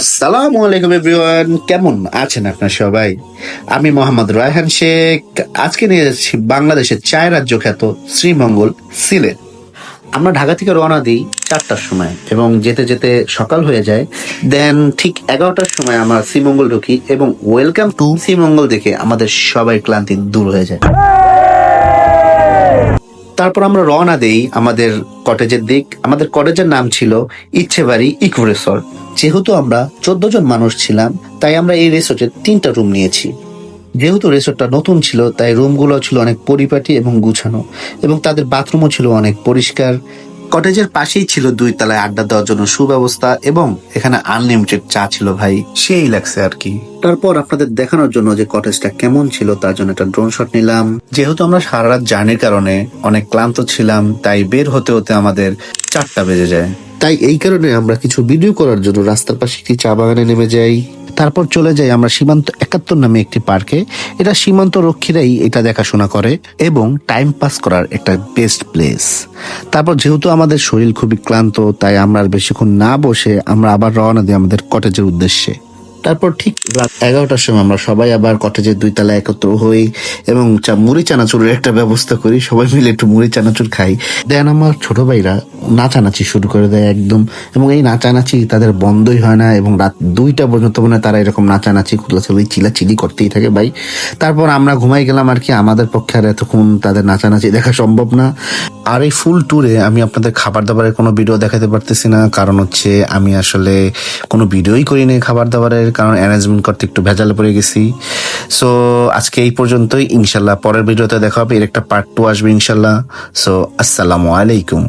আসসালামু আলাইকুম এভরিওয়ান, কেমন আছেন আপনার সবাই? আমি মোহাম্মদ রায়হান শেখ। আজকে নিয়ে যাচ্ছি বাংলাদেশের চায় রাজ্য খ্যাত শ্রীমঙ্গল, সিলেট। আমরা ঢাকা থেকে রওনা দিই 4টার সময় এবং যেতে যেতে সকাল হয়ে যায়। দেন ঠিক 11টার সময় আমরা শ্রীমঙ্গল ঢুকি এবং ওয়েলকাম টু শ্রীমঙ্গল দেখে আমাদের সবাই ক্লান্তি দূর হয়ে যায়। তারপর আমরা রওনা দেই আমাদের কটেজের দিক। আমাদের কটেজের নাম ছিল ইচ্ছেবাড়ি ইকো রিসর্ট। যেহেতু আমরা 14 জন মানুষ ছিলাম, তাই আমরা এই রিসোর্টে 3টা রুম নিয়েছি। যেহেতু রিসোর্টটা নতুন ছিল, তাই রুমগুলো ছিল অনেক পরিপাটি এবং গুছানো, এবং তাদের বাথরুমও ছিল অনেক পরিষ্কার। কটেজের পাশেই ছিল 2 তলায় আড্ডা দেওয়ার জন্য সুব্যবস্থা, এবং এখানে আনলিমিটেড চা ছিল ভাই, সেই লাগছে আর কি। তারপর আপনাদের দেখানোর জন্য যে কটেজটা কেমন ছিল তার জন্য একটা ড্রোন শট নিলাম। যেহেতু আমরা সারা রাত জার্নির কারণে অনেক ক্লান্ত ছিলাম, তাই বের হতে হতে আমাদের 4টা বেজে যায়। তাই এই কারণে আমরা কিছু ভিডিও করার জন্য রাস্তার পাশে একটি চা বাগানে নেমে যাই। তারপর চলে যাই আমরা সীমান্ত 71 নামে একটি পার্কে। এটা সীমান্ত রক্ষীরাই এটা দেখাশোনা করে এবং টাইম পাস করার একটা বেস্ট প্লেস। তারপর যেহেতু আমাদের শরীর খুবই ক্লান্ত, তাই আমরা আর বেশিক্ষণ না বসে আমরা আবার রওনা দিই আমাদের কটেজের উদ্দেশ্যে। তারপর ঠিক রাত 11টার সময় আমরা সবাই আবার কটেজের 2 তলায় একত্র হই এবং মুড়ি চানাচুরের একটা ব্যবস্থা করি। সবাই মিলে একটু মুড়ি চানাচুর খাই। দেন আমার ছোট ভাইরা নাচানাচি শুরু করে দেয় একদম, এবং এই নাচানাচি তাদের বন্ধই হয় না, এবং রাত 2টা পর্যন্ত মনে হয় তারা এরকম নাচানাচি কুলাচুলি চিলাচিলি করতেই থাকে ভাই। তারপর আমরা ঘুমাই গেলাম আর কি। আমাদের পক্ষে আর এতক্ষণ তাদের নাচানাচি দেখা সম্ভব না। আর এই ফুল ট্যুরে আমি আপনাদের খাবার দাবারের কোনো ভিডিও দেখাতে পারতেছি না, কারণ হচ্ছে আমি আসলে কোনো ভিডিওই করিনি খাবার দাবারের, কারণ অ্যারেঞ্জমেন্ট করতে একটু ভেজালে পড়ে গেছি। সো আজকে এই পর্যন্তই। ইনশাল্লাহ পরের ভিডিওতে দেখা হবে, এর একটা পার্ট 2 আসবে ইনশাল্লাহ। সো আসসালামু আলাইকুম।